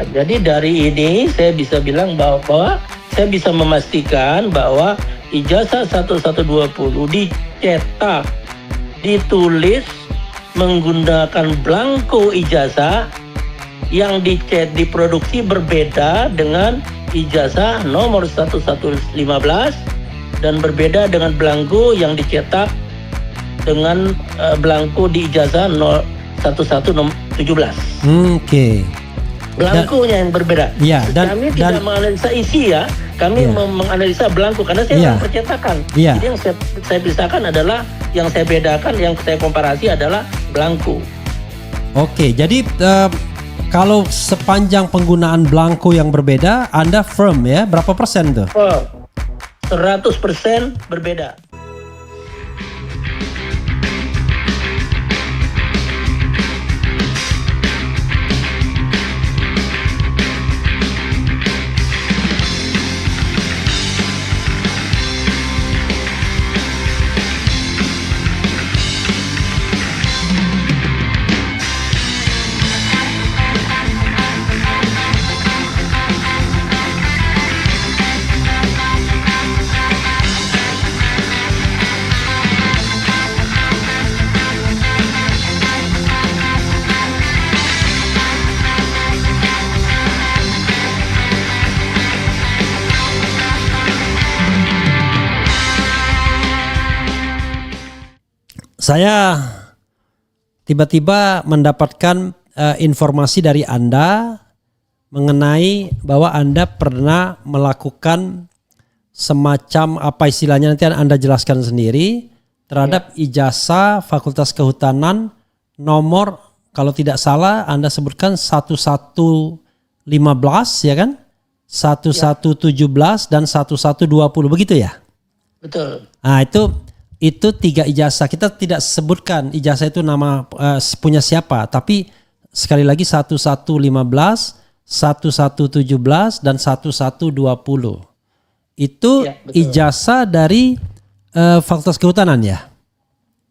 Jadi dari ini saya bisa bilang bahwa saya bisa memastikan bahwa ijazah 1120 dicetak, ditulis menggunakan belangko ijazah yang diproduksi berbeda dengan ijazah nomor 1115 dan berbeda dengan belangko yang dicetak dengan belangko di ijazah 1117. Oke. Belangkonya yang berbeda. Ya, kami tidak menganalisa isi ya, kami menganalisa belangko karena saya percetakan. Jadi yang saya pisahkan adalah, yang saya bedakan, yang saya komparasi adalah belangko. Oke, jadi kalau sepanjang penggunaan belangko yang berbeda, Anda firm ya, berapa persen tuh? 100% berbeda. Saya tiba-tiba mendapatkan informasi dari Anda mengenai bahwa Anda pernah melakukan semacam apa istilahnya, nanti Anda jelaskan sendiri, terhadap ijazah Fakultas Kehutanan nomor, kalau tidak salah Anda sebutkan 1115 ya kan? 1117 dan 1120 begitu ya? Betul. Nah itu 3 ijazah. Kita tidak sebutkan ijazah itu nama punya siapa, tapi sekali lagi 1115, 1117 dan 1120. Itu ijazah dari Fakultas Kehutanan ya?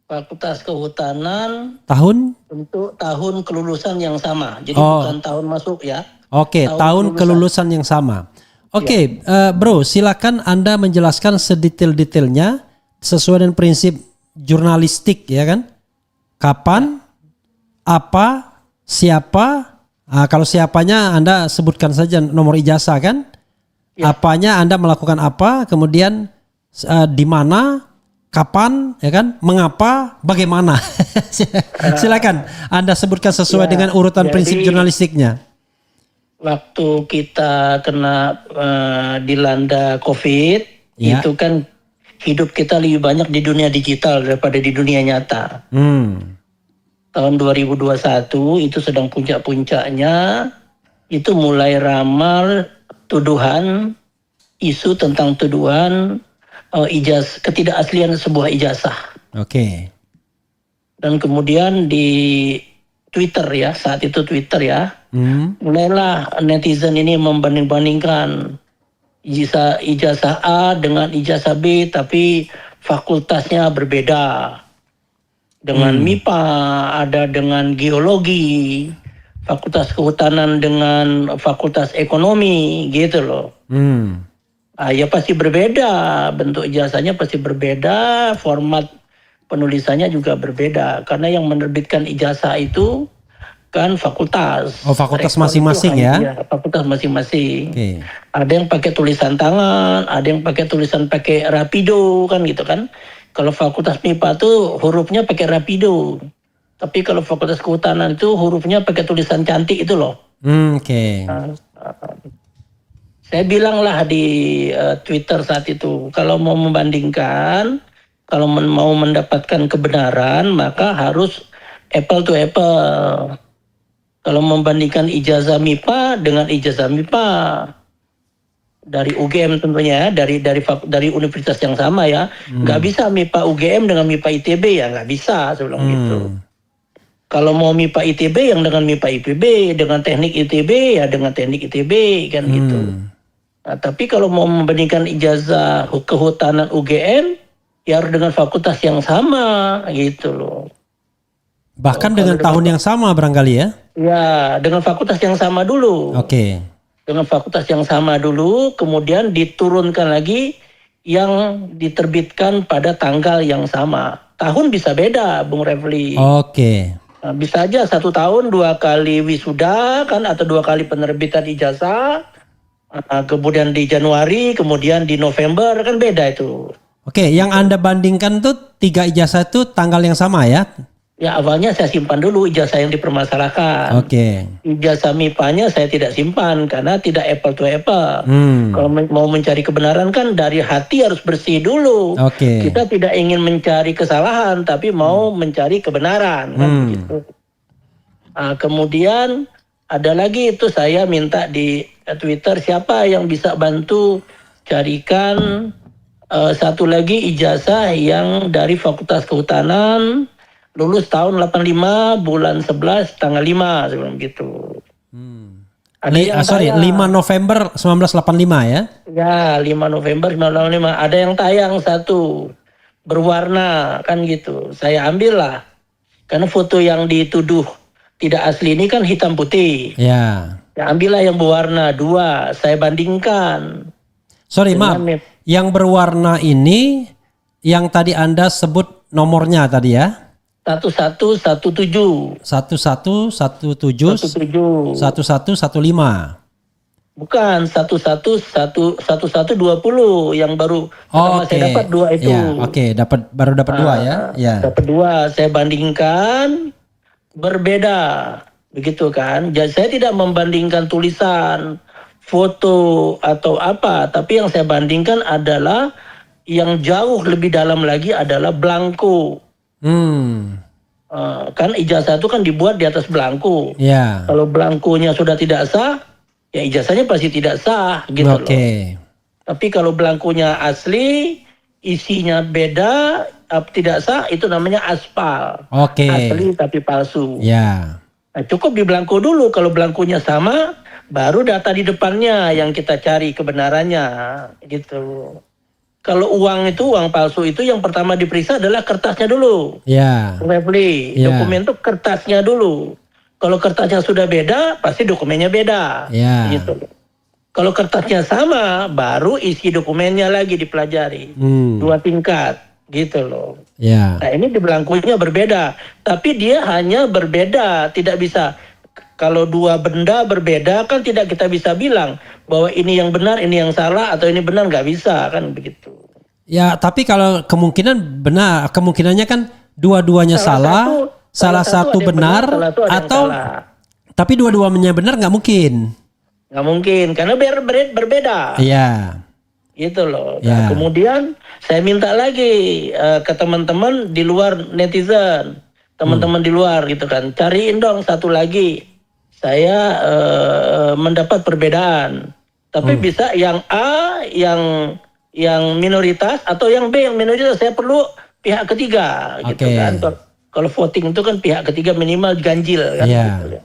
Fakultas Kehutanan untuk tahun kelulusan yang sama. Jadi bukan tahun masuk ya. Oke, tahun kelulusan yang sama. Oke, Bro, silakan Anda menjelaskan sedetail-detailnya sesuai dengan prinsip jurnalistik ya kan? Kapan, apa, siapa? Kalau siapanya Anda sebutkan saja nomor ijazah kan? Apanya Anda melakukan apa? Kemudian di mana, kapan, ya kan? Mengapa, bagaimana? Silakan Anda sebutkan sesuai dengan urutan prinsip jurnalistiknya. Waktu kita kena dilanda COVID, itu kan hidup kita lebih banyak di dunia digital daripada di dunia nyata. Tahun 2021 itu sedang puncak-puncaknya, itu mulai ramal tuduhan, isu tentang tuduhan ketidakaslian sebuah ijazah. Oke. Dan kemudian di Twitter ya, saat itu Twitter ya, mulailah netizen ini membanding-bandingkan ijazah A dengan ijazah B, tapi fakultasnya berbeda. Dengan MIPA, ada dengan geologi, Fakultas Kehutanan dengan Fakultas Ekonomi, gitu loh. Ya pasti berbeda, bentuk ijazahnya pasti berbeda, format penulisannya juga berbeda. Karena yang menerbitkan ijazah itu kan fakultas. Fakultas masing-masing ya? Fakultas masing-masing. Ada yang pakai tulisan tangan, ada yang pakai tulisan pakai rapido kan gitu kan. Kalau fakultas MIPA tuh hurufnya pakai rapido. Tapi kalau fakultas kehutanan itu hurufnya pakai tulisan cantik itu loh. Saya bilanglah di Twitter saat itu, kalau mau membandingkan, kalau mau mendapatkan kebenaran, maka harus apple to apple. Kalau membandingkan ijazah MIPA dengan ijazah MIPA dari UGM tentunya, dari universitas yang sama ya, nggak bisa MIPA UGM dengan MIPA ITB ya, nggak bisa sebelum itu. Kalau mau MIPA ITB yang dengan MIPA IPB, dengan teknik ITB ya dengan teknik ITB kan gitu. Nah, tapi kalau mau membandingkan ijazah kehutanan UGM ya harus dengan fakultas yang sama gitu loh. Bahkan dengan tahun yang sama barangkali ya? Ya, dengan fakultas yang sama dulu. Oke. Dengan fakultas yang sama dulu, kemudian diturunkan lagi yang diterbitkan pada tanggal yang sama. Tahun bisa beda, Bung Refli. Oke. Nah, bisa aja 1 tahun 2 kali wisuda kan, atau 2 kali penerbitan ijazah. Kemudian di Januari, kemudian di November, kan beda itu. Oke, yang Anda bandingkan tuh 3 ijazah itu tanggal yang sama ya? Ya awalnya saya simpan dulu ijazah yang dipermasalahkan. Oke. Ijazah MIPA-nya saya tidak simpan karena tidak apple to apple. Kalau mau mencari kebenaran kan dari hati harus bersih dulu. Oke. Kita tidak ingin mencari kesalahan tapi mau mencari kebenaran kan begitu. Kemudian ada lagi itu saya minta di Twitter siapa yang bisa bantu carikan satu lagi ijazah yang dari Fakultas Kehutanan lulus tahun 85 bulan 11 tanggal 5 sebelum gitu. Ada 5 November 1985 ya? Ya, 5 November 1985 ada yang tayang satu berwarna kan gitu. Saya ambil lah. Karena foto yang dituduh tidak asli ini kan hitam putih. Ya. Ya ambillah yang berwarna 2, saya bandingkan. Sorry, maaf. Yang berwarna ini yang tadi Anda sebut nomornya tadi ya? 1117. 1117 1115. Bukan 1120 yang baru saya dapat 2 itu. Ya, baru dapat 2 ya. Ya. Dapat 2, saya bandingkan berbeda. Begitu kan? Jadi saya tidak membandingkan tulisan, foto atau apa, tapi yang saya bandingkan adalah yang jauh lebih dalam lagi adalah blanko. Kan ijazah itu kan dibuat di atas blanko. Ya. Kalau blankonya sudah tidak sah, ya ijazahnya pasti tidak sah gitu loh. Tapi kalau blankonya asli, isinya beda, tidak sah, itu namanya aspal. Asli tapi palsu. Ya. Nah, cukup di blanko dulu. Kalau blankonya sama, baru data di depannya yang kita cari kebenarannya gitu. Kalau uang palsu itu yang pertama diperiksa adalah kertasnya dulu. Ya. Dokumen itu kertasnya dulu. Kalau kertasnya sudah beda, pasti dokumennya beda. Ya. Gitu. Kalau kertasnya sama, baru isi dokumennya lagi dipelajari. 2 tingkat, gitu loh. Ya. Nah ini di belangkunya berbeda, tapi dia hanya berbeda, tidak bisa. Kalau 2 benda berbeda kan tidak kita bisa bilang bahwa ini yang benar, ini yang salah, atau ini benar, nggak bisa kan begitu. Ya, tapi kalau kemungkinan benar, kemungkinannya kan dua-duanya salah satu benar, atau tapi dua-duanya benar nggak mungkin. Nggak mungkin, karena berbeda. Iya. Gitu loh. Nah, kemudian saya minta lagi ke teman-teman di luar netizen, teman-teman di luar gitu kan, cariin dong satu lagi. Saya mendapat perbedaan, tapi bisa yang A yang minoritas atau yang B yang minoritas. Saya perlu pihak ketiga, gitu kan. Kalau voting itu kan pihak ketiga minimal ganjil kan. Gitu.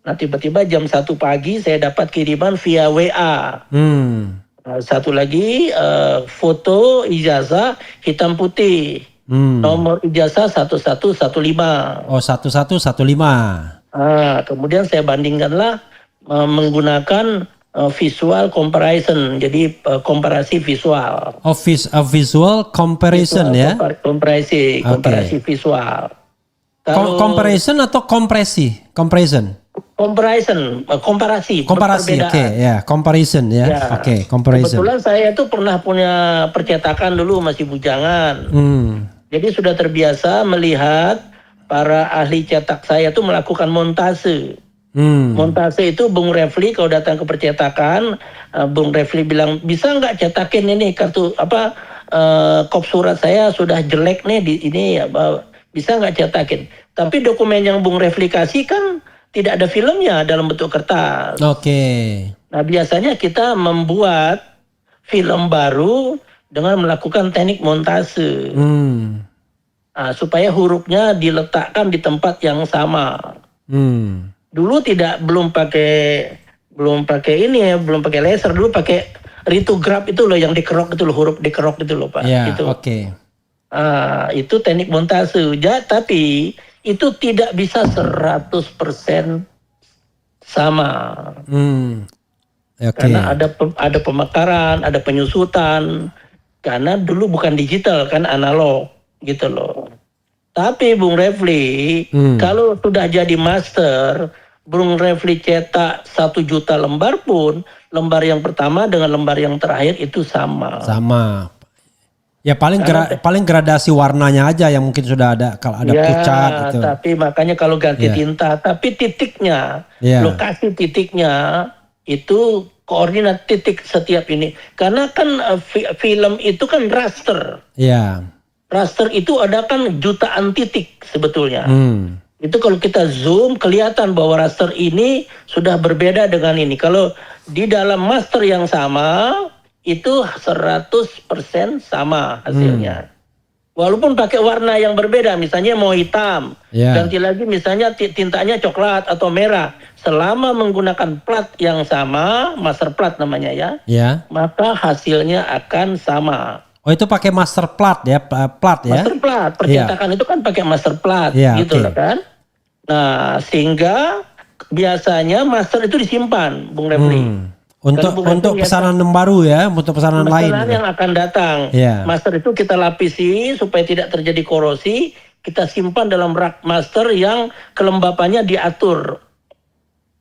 Nah tiba-tiba jam 1 pagi saya dapat kiriman via WA. Satu lagi foto ijazah hitam putih. Nomor ijazah 1115. Oh 1115. Kemudian saya bandingkanlah menggunakan visual comparison, jadi komparasi visual. Visual comparison ya? Komparasi visual. Comparison atau kompresi? Comparison. Komparasi. Comparison ya. Comparison. Kebetulan saya itu pernah punya percetakan dulu masih bujangan. Jadi sudah terbiasa melihat para ahli cetak saya itu melakukan montase. Montase itu Bung Refli kalau datang ke percetakan, Bung Refli bilang bisa nggak cetakin ini kartu kop surat saya sudah jelek nih di ini ya, bisa nggak cetakin. Tapi dokumen yang Bung Refli kasih kan tidak ada filmnya dalam bentuk kertas. Nah biasanya kita membuat film baru dengan melakukan teknik montase. Supaya hurufnya diletakkan di tempat yang sama. Dulu belum pakai ini ya, belum pakai laser, dulu pakai litograf itu loh yang dikerok itu loh, huruf dikerok itu loh Pak. Ya, itu teknik montase. Tapi itu tidak bisa 100% sama. Oke. Karena ada pemekaran, ada penyusutan. Karena dulu bukan digital kan, analog gitu loh. Tapi Bung Refli, kalau sudah jadi master, Bung Refli cetak 1 juta lembar pun, lembar yang pertama dengan lembar yang terakhir itu sama. Sama. Ya paling gradasi warnanya aja yang mungkin sudah ada, kalau ada pucat gitu. Tapi makanya kalau ganti tinta, tapi titiknya, lokasi titiknya itu koordinat titik setiap ini. Karena kan film itu kan raster. Iya. Raster itu ada kan jutaan titik sebetulnya. Itu kalau kita zoom kelihatan bahwa raster ini sudah berbeda dengan ini. Kalau di dalam master yang sama itu 100% sama hasilnya. Walaupun pakai warna yang berbeda, misalnya mau hitam, ganti lagi misalnya tintanya coklat atau merah. Selama menggunakan plat yang sama, master plat namanya ya, maka hasilnya akan sama. Oh itu pakai master plat ya, Master plat, percetakan itu kan pakai master plat, gitu loh kan. Nah sehingga biasanya master itu disimpan, Bung Refli. Untuk pesanan yang baru ya, untuk pesanan lain. Pesanan yang akan datang. Master itu kita lapisi supaya tidak terjadi korosi. Kita simpan dalam rak master yang kelembapannya diatur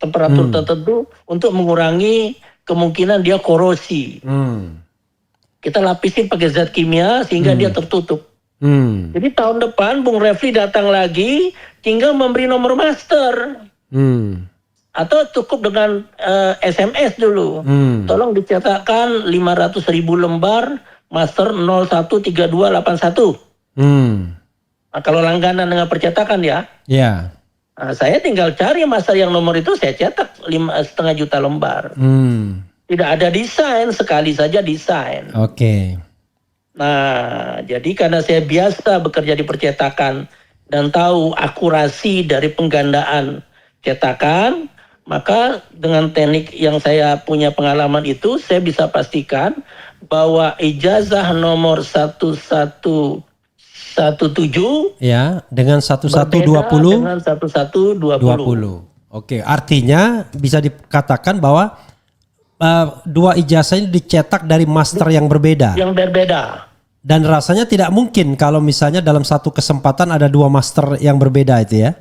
temperatur tertentu untuk mengurangi kemungkinan dia korosi. Kita lapisin pakai zat kimia sehingga dia tertutup. Jadi tahun depan Bung Refli datang lagi, tinggal memberi nomor master. Atau cukup dengan SMS dulu. Tolong dicetakkan 500.000 lembar master 013281. Nah, kalau langganan dengan percetakan ya. Nah, saya tinggal cari master yang nomor itu, saya cetak 5,5 juta lembar. Tidak ada desain, sekali saja desain. Nah, jadi karena saya biasa bekerja di percetakan dan tahu akurasi dari penggandaan cetakan, maka dengan teknik yang saya punya pengalaman itu, saya bisa pastikan bahwa ijazah nomor 1117 dengan 1120 dengan 1120. Oke, artinya bisa dikatakan bahwa 2 ijazah ini dicetak dari master yang berbeda. Yang berbeda. Dan rasanya tidak mungkin kalau misalnya dalam satu kesempatan ada 2 master yang berbeda itu ya.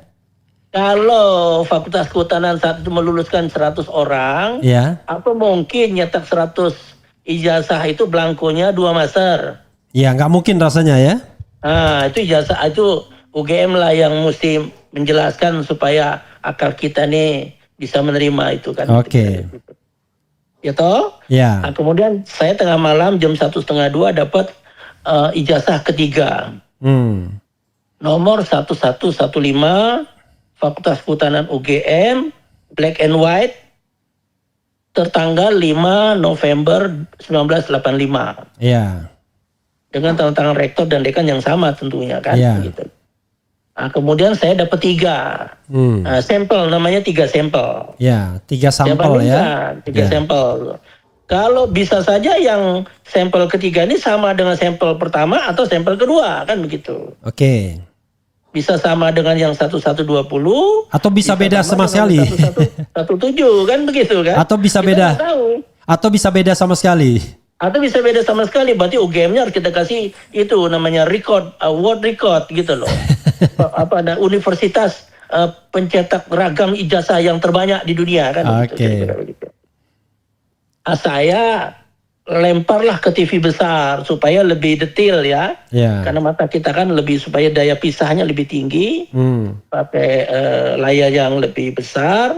Kalau Fakultas Kehutanan saat itu meluluskan 100 orang, apa mungkin nyetak 100 ijazah itu belangkonya 2 master? Ya nggak mungkin rasanya ya. Nah itu ijazah itu UGM lah yang mesti menjelaskan supaya akal kita nih bisa menerima itu kan. Ya toh? Nah, kemudian saya tengah malam jam 1:30 dapat ijazah ketiga. Nomor 1115 Fakultas Kehutanan UGM, black and white, tertanggal 5 November 1985. Dengan tanda tangan rektor dan dekan yang sama tentunya kan. Gitu. Nah, kemudian saya dapat 3 sampel, namanya 3 sampel. 3 sampel ya. 3 sampel. Kalau bisa saja yang sampel ketiga ini sama dengan sampel pertama atau sampel kedua kan begitu. Bisa sama dengan yang 1120 atau bisa beda sama sekali. 1117 kan begitu kan? Atau bisa beda. Atau bisa beda sama sekali. Atau bisa beda sama sekali, berarti UGM-nya harus kita kasih itu namanya record, world record gitu loh. Ada universitas pencetak ragam ijazah yang terbanyak di dunia kan. Gitu. Saya lemparlah ke TV besar supaya lebih detail ya. Karena mata kita kan lebih supaya daya pisahnya lebih tinggi. Pakai layar yang lebih besar.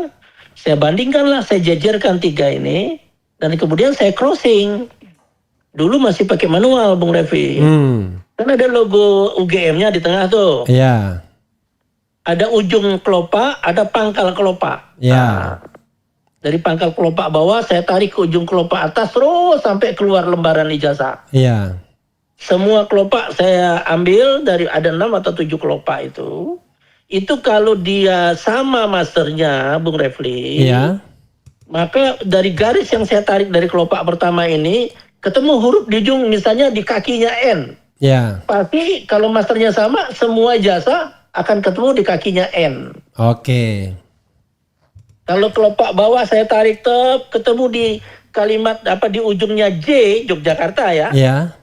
Saya bandingkanlah, saya jajarkan 3 ini dan kemudian saya crossing. Dulu masih pakai manual Bung Revi. Kan ada logo UGM-nya di tengah tuh. Ada ujung kelopak, ada pangkal kelopak. Dari pangkal kelopak bawah saya tarik ke ujung kelopak atas terus sampai keluar lembaran ijazah. Semua kelopak saya ambil, dari ada 6 atau 7 kelopak itu. Itu kalau dia sama masternya Bung Refli, maka dari garis yang saya tarik dari kelopak pertama ini ketemu huruf di ujung, misalnya di kakinya N. Pasti kalau masternya sama, semua ijazah akan ketemu di kakinya N. Oke. Kalau kelopak bawah saya tarik ketemu di kalimat di ujungnya J, Yogyakarta ya. Ya.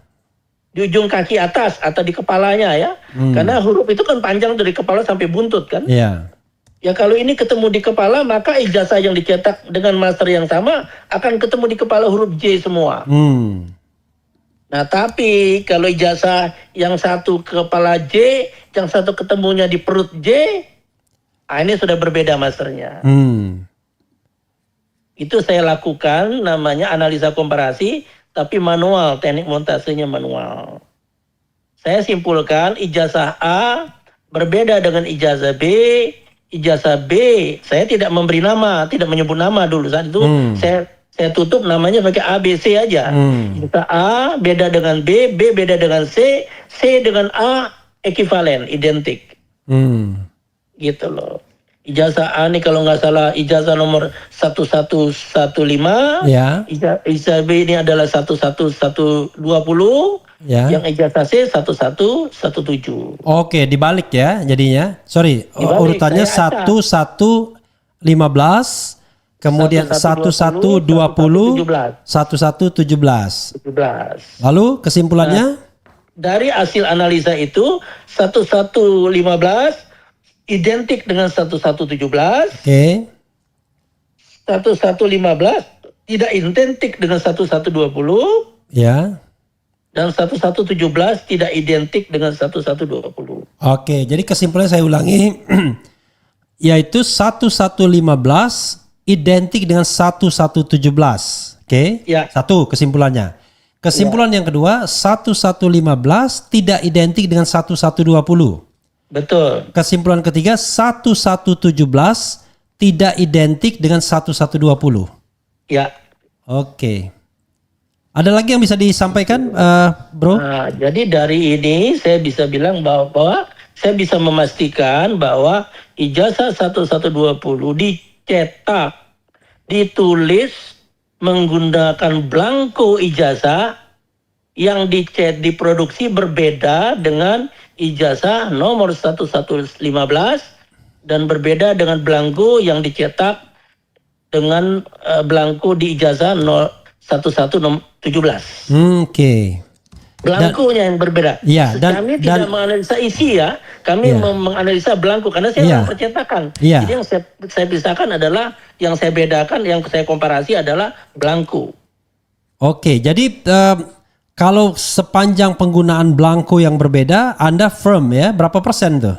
Di ujung kaki atas atau di kepalanya ya. Karena huruf itu kan panjang dari kepala sampai buntut kan. Ya. Ya kalau ini ketemu di kepala, maka ijazah yang dicetak dengan master yang sama akan ketemu di kepala huruf J semua. Nah tapi kalau ijazah yang satu kepala J, yang satu ketemunya di perut J, ini sudah berbeda masternya. Itu saya lakukan, namanya analisa komparasi, tapi manual, teknik montasenya manual. Saya simpulkan ijazah A berbeda dengan ijazah B. Ijazah B, saya tidak memberi nama, tidak menyebut nama dulu saat itu. Saya tutup namanya pakai A, B, C aja. Ijazah A beda dengan B, B beda dengan C, C dengan A ekivalen, identik. Gitu loh. Ijazah A nih kalau nggak salah ijazah nomor 1115. Ya. Ijazah B ini adalah 11120. Ya. Yang ijazah C 1117. Oke, dibalik ya jadinya. Sorry, Dibalik, urutannya saya 1115, kemudian 1120, 1117. 17. Lalu kesimpulannya? Dari hasil analisa itu 1115 identik dengan 1117. Oke. 1115 tidak identik dengan 1120. Ya. Dan 1117 tidak identik dengan 1120. Oke, jadi kesimpulannya saya ulangi. Yaitu 1115 identik dengan 1117. Oke. Ya. Satu kesimpulannya. Kesimpulan yang kedua, 1115 tidak identik dengan 1120. Betul. Kesimpulan ketiga, 1117 tidak identik dengan 1120. Ya. Oke. Ada lagi yang bisa disampaikan, Bro? Nah, jadi dari ini saya bisa bilang bahwa saya bisa memastikan bahwa ijazah 1120 dicetak, ditulis menggunakan blanko ijazah yang diproduksi berbeda dengan ijazah nomor 1115 dan berbeda dengan blanko yang dicetak dengan blanko di ijazah 1117. Oke. Blankonya yang berbeda. Iya, Kami tidak menganalisa isi ya. Kami menganalisa blanko karena saya percetakan. Iya. Jadi yang saya pisahkan adalah, yang saya bedakan, yang saya komparasi adalah blanko. Oke, jadi kalau sepanjang penggunaan blanko yang berbeda, Anda firm ya? Berapa persen tuh?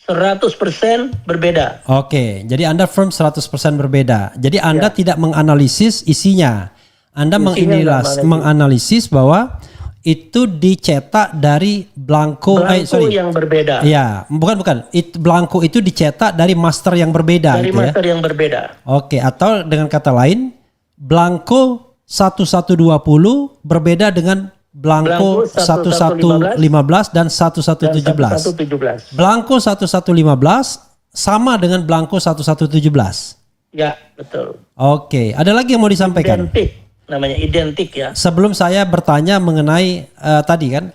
100% berbeda. Oke, jadi Anda firm 100% berbeda. Jadi Anda tidak menganalisis isinya. Anda menganalisis bahwa itu dicetak dari blanko yang berbeda. Ya, bukan. Blanko itu dicetak dari master yang berbeda. Dari gitu master ya? yang berbeda. Oke, atau dengan kata lain, blanko 1120 berbeda dengan blanko 1115 dan 1117. Blanko 1115 sama dengan blanko 1117. Ya, betul. Oke, ada lagi yang mau disampaikan? Identik, namanya identik ya. Sebelum saya bertanya mengenai tadi kan,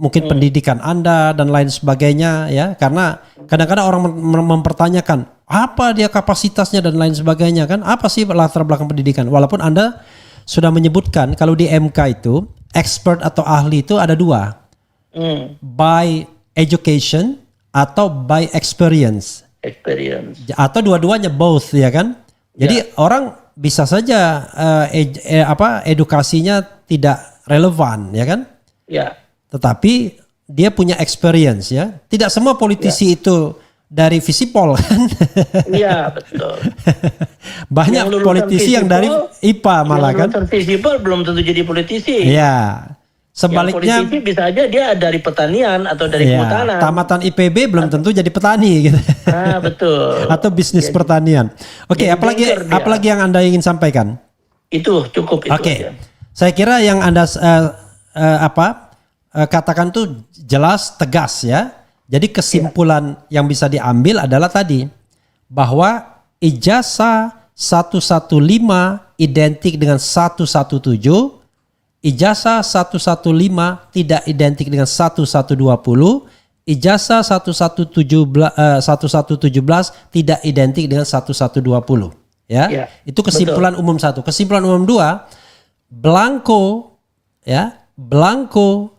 mungkin pendidikan Anda dan lain sebagainya ya, karena kadang-kadang orang mempertanyakan apa dia kapasitasnya dan lain sebagainya kan, apa sih latar belakang pendidikan? Walaupun Anda sudah menyebutkan kalau di MK itu expert atau ahli itu ada dua, by education atau by experience. Atau dua-duanya both ya kan. Jadi orang bisa saja edukasinya tidak relevan ya kan. Ya. Tetapi dia punya experience ya. Tidak semua politisi itu dari Visipol kan. Iya betul. Banyak politisi yang dari IPA malah kan. Yang Visipol belum tentu jadi politisi. Iya. Sebaliknya yang politisi bisa aja dia dari pertanian atau dari kehutanan. Tamatan IPB belum tentu jadi petani gitu. Betul. Atau bisnis pertanian. Oke, apalagi yang Anda ingin sampaikan? Itu cukup itu. Oke. Saya kira yang Anda katakan tuh jelas, tegas ya. Jadi kesimpulan yang bisa diambil adalah tadi bahwa ijazah 115 identik dengan 117, ijazah 115 tidak identik dengan 1120, ijazah 1117 tidak identik dengan 1120 ya. Ya, Itu kesimpulan umum satu. Kesimpulan umum dua, blanko 1115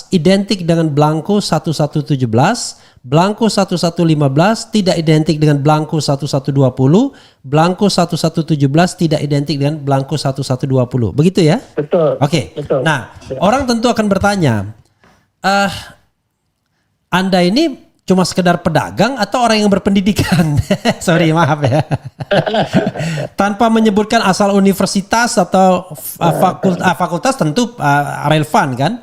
identik dengan blanko 1117, blanko 1115 tidak identik dengan blanko 1120, blanko 1117 tidak identik dengan blanko 1120. Begitu ya? betul. Oke. Betul. Nah, orang tentu akan bertanya, Anda ini cuma sekedar pedagang atau orang yang berpendidikan? Sorry, maaf ya. Tanpa menyebutkan asal universitas atau fakultas tentu relevan kan?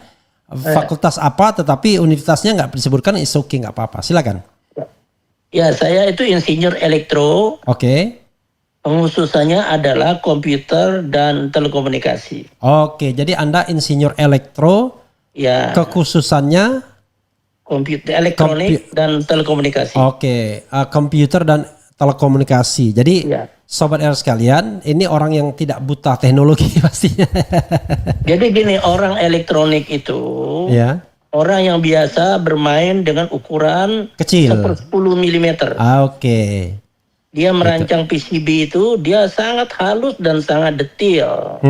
Fakultas apa, tetapi universitasnya nggak disebutkan, is okay, nggak apa-apa. Silakan. Ya, saya itu insinyur elektro. Oke. Pengkhususannya adalah komputer dan telekomunikasi. Oke, jadi Anda insinyur elektro, Ya, kekhususannya komputer elektronik dan telekomunikasi. oke, komputer dan telekomunikasi. Jadi Ya. Sobat R sekalian, ini orang yang tidak buta teknologi pastinya. Jadi gini, orang elektronik itu Ya, orang yang biasa bermain dengan ukuran kecil. 10 mm. Oke. Dia merancang PCB itu dia sangat halus dan sangat detail.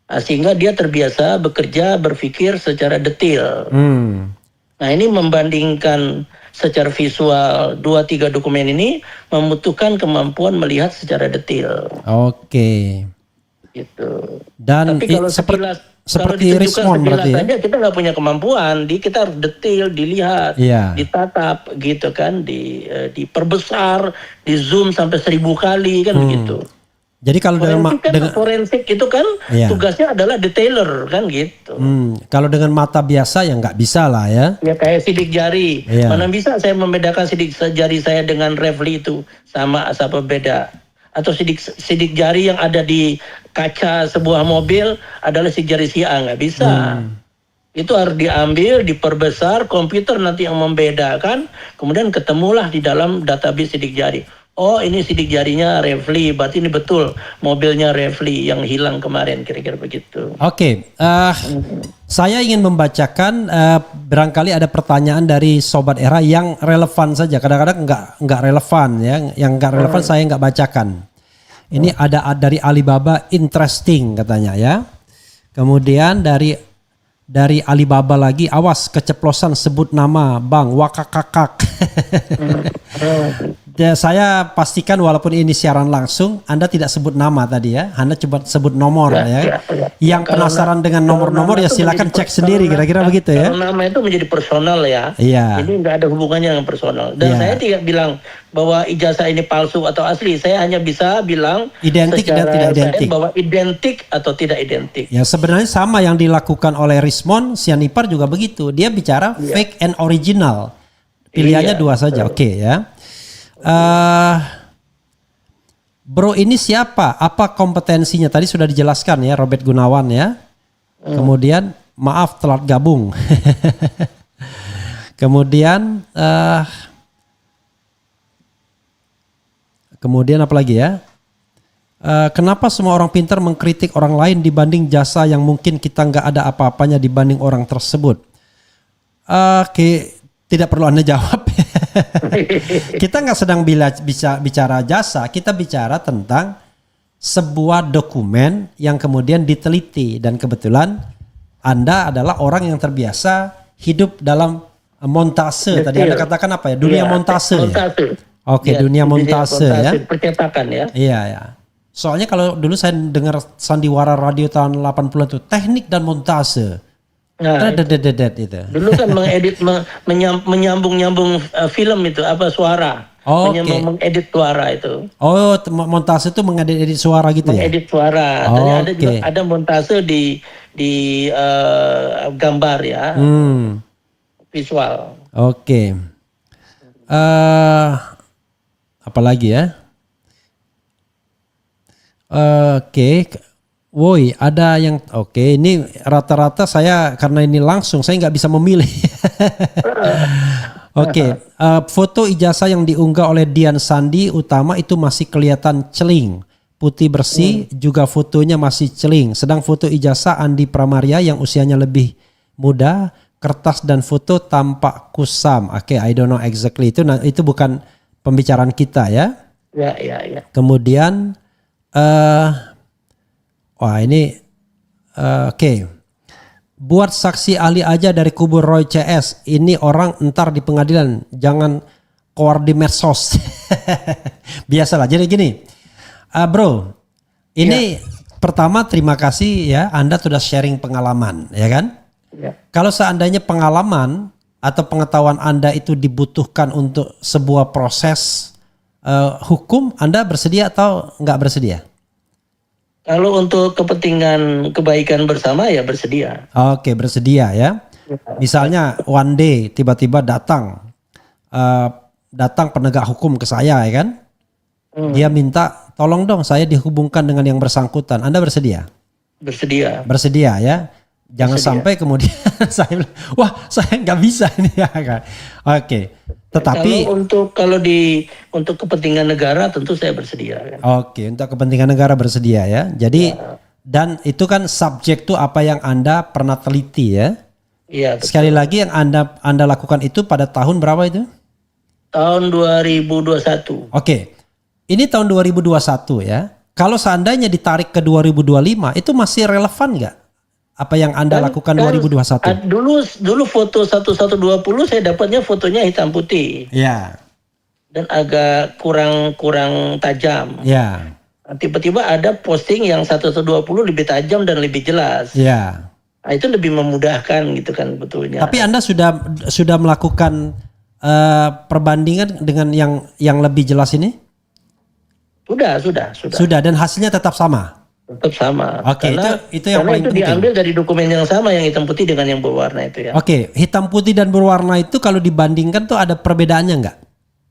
Nah, sehingga dia terbiasa bekerja berpikir secara detail. Nah, ini membandingkan secara visual 2-3 dokumen ini membutuhkan kemampuan melihat secara detail. Oke. Gitu. Dan Tapi kalau seperti Rismon berarti ya? saja kita nggak punya kemampuan. Kita harus detail, dilihat, Iya. ditatap, gitu kan, diperbesar, di zoom sampai 1000 kali kan begitu. Jadi kalau Forensik itu kan Iya. tugasnya adalah detailer kan gitu. Kalau dengan mata biasa ya nggak bisa lah ya. Ya kayak sidik jari. Iya. Mana bisa saya membedakan sidik jari saya dengan Revli itu sama apa beda? Atau sidik jari yang ada di kaca sebuah mobil adalah sidik jari si A, nggak bisa. Itu harus diambil, diperbesar, komputer nanti yang membedakan, kemudian ketemulah di dalam database sidik jari. Oh, ini sidik jarinya Revli, berarti ini betul mobilnya Revli yang hilang kemarin, kira-kira begitu. Oke, saya ingin membacakan barangkali ada pertanyaan dari Sobat Era yang relevan saja. Kadang-kadang nggak relevan ya, yang nggak relevan saya nggak bacakan. Ini ada dari Alibaba, interesting katanya ya. Kemudian dari Alibaba lagi, awas keceplosan sebut nama Bang Wakakakak. Ya, saya pastikan walaupun ini siaran langsung, Anda tidak sebut nama tadi ya, Anda coba sebut nomor ya. Yang penasaran dengan nomor-nomor ya silakan cek sendiri, kira-kira begitu ya. Kalau nama itu menjadi personal ya. Iya. Ini nggak ada hubungannya dengan personal. Dan Iya. saya tidak bilang bahwa ijazah ini palsu atau asli. Saya hanya bisa bilang Identik dan secara tidak identik. bahwa identik atau tidak identik. Ya sebenarnya sama yang dilakukan oleh Rismon Sianipar juga begitu. Dia bicara fake and original. Pilihannya Iya, dua saja. Oke ya. Bro ini siapa? Apa kompetensinya? Tadi sudah dijelaskan ya, Robert Gunawan ya. Kemudian maaf telat gabung. Kemudian apa lagi ya? Kenapa semua orang pintar mengkritik orang lain dibanding jasa yang mungkin kita nggak ada apa-apanya dibanding orang tersebut? Tidak perlu Anda jawab. Kita nggak sedang bicara jasa, kita bicara tentang sebuah dokumen yang kemudian diteliti dan kebetulan Anda adalah orang yang terbiasa hidup dalam montase. Tadi Anda katakan apa ya? Dunia montase. Oke, dunia montase ya. Percetakan ya. Iya ya. Soalnya kalau dulu saya dengar sandiwara radio tahun 80 itu teknik dan montase. Nah, itu. dulu kan menyambung film itu apa suara. Oke. Mengedit suara itu. Oh, montase itu mengedit suara gitu ya? Mengedit suara. Dan ada montase di gambar ya. Visual. Oke. Apalagi ya? Oke. Woi, ada yang ini rata-rata saya karena ini langsung saya nggak bisa memilih. Foto ijazah yang diunggah oleh Dian Sandi Utama itu masih kelihatan celing, putih bersih, juga fotonya masih celing. Sedang foto ijazah Andi Pramaria yang usianya lebih muda, kertas dan foto tampak kusam. Oke, I don't know exactly itu bukan pembicaraan kita ya. Ya. Kemudian ini oke. Buat saksi ahli aja dari kubu Roy CS. Ini orang entar di pengadilan, jangan keluar di medsos. Biasalah. Jadi gini, bro, ini pertama terima kasih ya, Anda sudah sharing pengalaman, ya kan? Ya. Kalau seandainya pengalaman atau pengetahuan Anda itu dibutuhkan untuk sebuah proses hukum, Anda bersedia atau nggak bersedia? Kalau untuk kepentingan kebaikan bersama ya bersedia. Oke, bersedia ya. Misalnya one day tiba-tiba datang penegak hukum ke saya, ya kan? Dia minta tolong dong saya dihubungkan dengan yang bersangkutan. Anda bersedia? Bersedia. Bersedia ya. Jangan sampai kemudian saya bilang, wah saya nggak bisa ini ya kan. Oke. Tetapi untuk kepentingan negara tentu saya bersedia. Kan? Oke, untuk kepentingan negara bersedia ya. Jadi dan itu kan subjek tuh apa yang Anda pernah teliti ya. Iya. Sekali lagi yang Anda lakukan itu pada tahun berapa itu? Tahun 2021. Oke. Ini tahun 2021 ya. Kalau seandainya ditarik ke 2025 itu masih relevan nggak? Apa yang Anda lakukan 2021? Dulu foto 1120 saya dapatnya fotonya hitam putih. Ya. Dan agak kurang tajam. Ya. Tiba-tiba ada posting yang 1120 lebih tajam dan lebih jelas. Ya. Nah, itu lebih memudahkan gitu kan betulnya. Tapi Anda sudah melakukan perbandingan dengan yang lebih jelas ini? Sudah dan hasilnya tetap sama. Tetap sama. Oke, itu yang paling penting. Diambil dari dokumen yang sama yang hitam putih dengan yang berwarna itu ya. Oke, hitam putih dan berwarna itu kalau dibandingkan tuh ada perbedaannya nggak?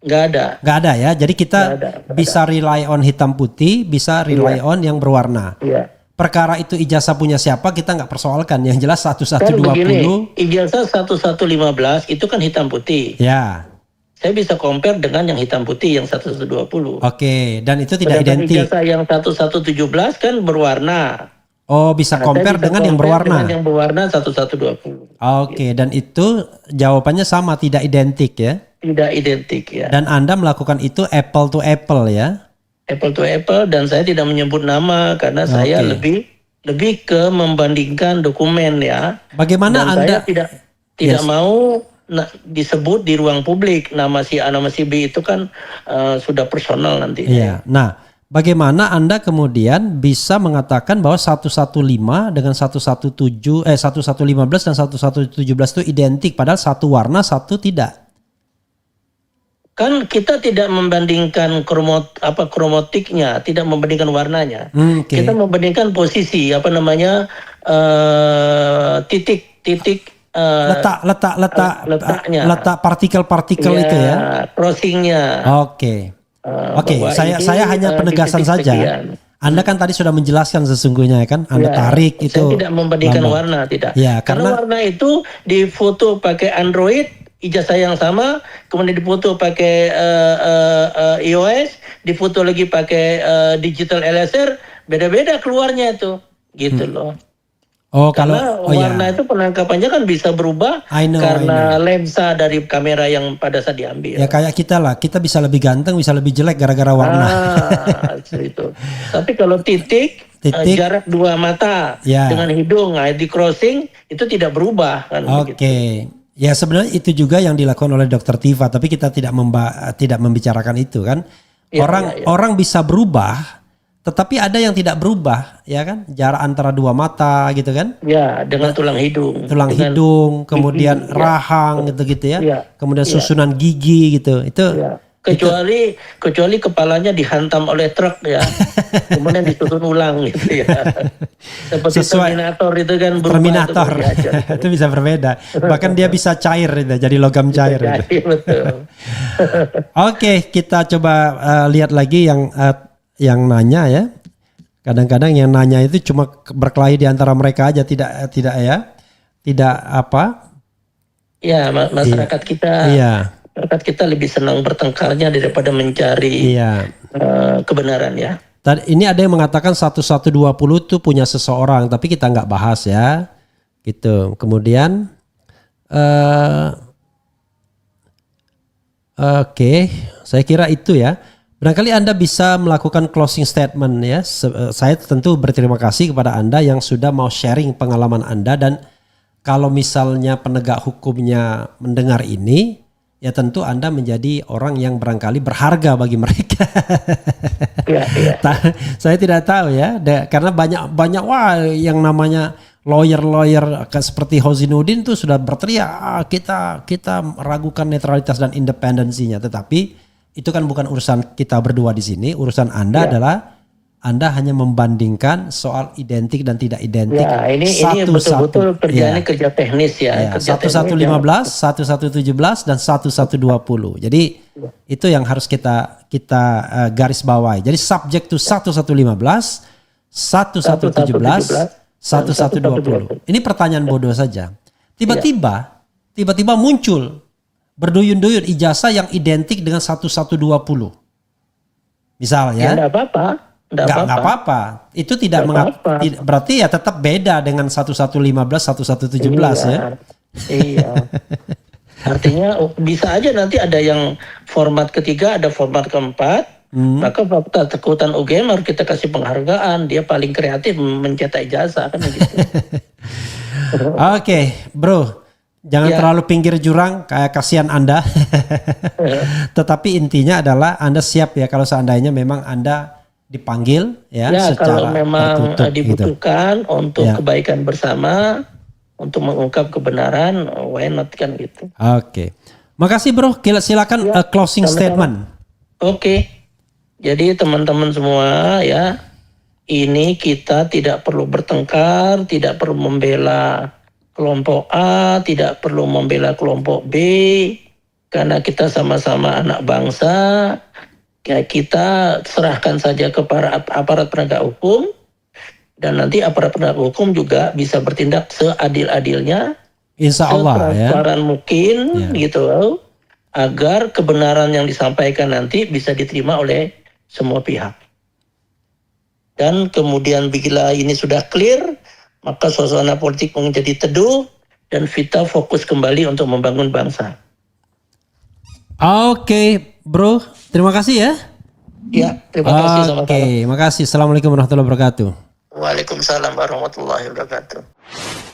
Nggak ada. Nggak ada ya. Jadi kita bisa rely on hitam putih, bisa rely on yang berwarna. Iya. Perkara itu ijazah punya siapa kita nggak persoalkan. Yang jelas 1120. Kan begini, ijazah 1115 itu kan hitam putih. Ya. Saya bisa compare dengan yang hitam putih yang 1120. Oke, dan itu tidak identik. Ijazah yang 1117 kan berwarna. Oh, bisa compare dengan yang berwarna. Dengan yang berwarna 1120. Oke, dan itu jawabannya sama, tidak identik ya? Tidak identik ya. Dan Anda melakukan itu apple to apple ya? Apple to apple, dan saya tidak menyebut nama karena saya lebih ke membandingkan dokumen ya. Bagaimana dan Anda saya tidak mau disebut di ruang publik nama si A nama si B itu kan sudah personal nanti. Iya. Nah, bagaimana Anda kemudian bisa mengatakan bahwa 115 dengan 1115 dan 1117 itu identik padahal satu warna satu tidak? Kan kita tidak membandingkan kromotiknya, tidak membandingkan warnanya. Kita membandingkan posisi titik letaknya, letak partikel-partikel itu ya, crossingnya. Oke. Saya hanya penegasan saja. Anda kan tadi sudah menjelaskan sesungguhnya kan, Anda tarik itu. Saya tidak membandingkan warna, tidak. Ya, karena warna itu difoto pakai Android, ijazah yang sama, kemudian difoto pakai iOS, difoto lagi pakai digital LSR, beda-beda keluarnya itu, gitu loh. Oh, karena warna itu penangkapannya kan bisa berubah karena lensa dari kamera yang pada saat diambil. Ya kayak kita lah, kita bisa lebih ganteng, bisa lebih jelek gara-gara warna. Itu. Tapi kalau titik jarak dua mata dengan hidung, di crossing itu tidak berubah kan. Oke. Ya sebenarnya itu juga yang dilakukan oleh Dr. Tiva, tapi kita tidak membicarakan itu kan. Orang bisa berubah. Tetapi ada yang tidak berubah, ya kan? Jarak antara dua mata gitu kan? Ya, dengan tulang hidung. Hidung, kemudian rahang gitu-gitu ya. Kemudian susunan gigi gitu. Itu kecuali kepalanya dihantam oleh truk ya. Kemudian disusun ulang gitu ya. Seperti Terminator itu kan Terminator. Itu bisa berbeda. Bahkan dia bisa cair itu, jadi logam cair. Betul. Oke, kita coba lihat lagi yang nanya ya. Kadang-kadang yang nanya itu cuma berkelahi di antara mereka aja, tidak apa? Ya, masyarakat kita. Iya. Masyarakat kita lebih senang bertengkarnya daripada mencari kebenaran ya. Ini ada yang mengatakan 1120 itu punya seseorang, tapi kita nggak bahas ya. Gitu. Kemudian oke, saya kira itu ya. Barangkali Anda bisa melakukan closing statement ya. Saya tentu berterima kasih kepada Anda yang sudah mau sharing pengalaman Anda, dan kalau misalnya penegak hukumnya mendengar ini, ya tentu Anda menjadi orang yang barangkali berharga bagi mereka. Ya, ya. Saya tidak tahu ya, karena banyak wah yang namanya lawyer seperti Hozinuddin tuh sudah berteriak, kita meragukan netralitas dan independensinya. Tetapi itu kan bukan urusan kita berdua di sini. Urusan Anda adalah Anda hanya membandingkan soal identik dan tidak identik. Ya, ini betul-betul kerjanya kerja teknis ya. 1115, 1117 dan 1120. Jadi itu yang harus kita garis bawahi. Jadi subject to 1115, 1117, 1120. Ini pertanyaan bodoh saja. Tiba-tiba muncul berduyun-duyun ijazah yang identik dengan 1120. Misalnya. Ya enggak apa-apa. Enggak apa-apa. Itu tidak berarti ya tetap beda dengan 1115, 1117 ya. Iya. Artinya bisa aja nanti ada yang format ketiga, ada format keempat. Maka Fakultas UGM harus kita kasih penghargaan. Dia paling kreatif mencetak ijazah kan begitu. Oke, bro. Jangan terlalu pinggir jurang, kayak kasihan Anda. Tetapi intinya adalah Anda siap ya kalau seandainya memang Anda dipanggil ya secara kalau memang tertutup, dibutuhkan gitu. untuk kebaikan bersama, untuk mengungkap kebenaran, why not kan gitu. Oke. Makasih bro, silakan closing statement. Oke. Jadi teman-teman semua ya, ini kita tidak perlu bertengkar, tidak perlu membela kelompok A, tidak perlu membela kelompok B, karena kita sama-sama anak bangsa. Ya, kita serahkan saja kepada aparat penegak hukum, dan nanti aparat penegak hukum juga bisa bertindak seadil-adilnya, Insya Allah ya, setransparan mungkin gitu, agar kebenaran yang disampaikan nanti bisa diterima oleh semua pihak. Dan kemudian bila ini sudah clear, maka suasana politik menjadi teduh dan kita fokus kembali untuk membangun bangsa. Oke, bro. Terima kasih ya. Ya, terima kasih sama-sama. Oke, makasih. Assalamualaikum warahmatullahi wabarakatuh. Waalaikumsalam warahmatullahi wabarakatuh.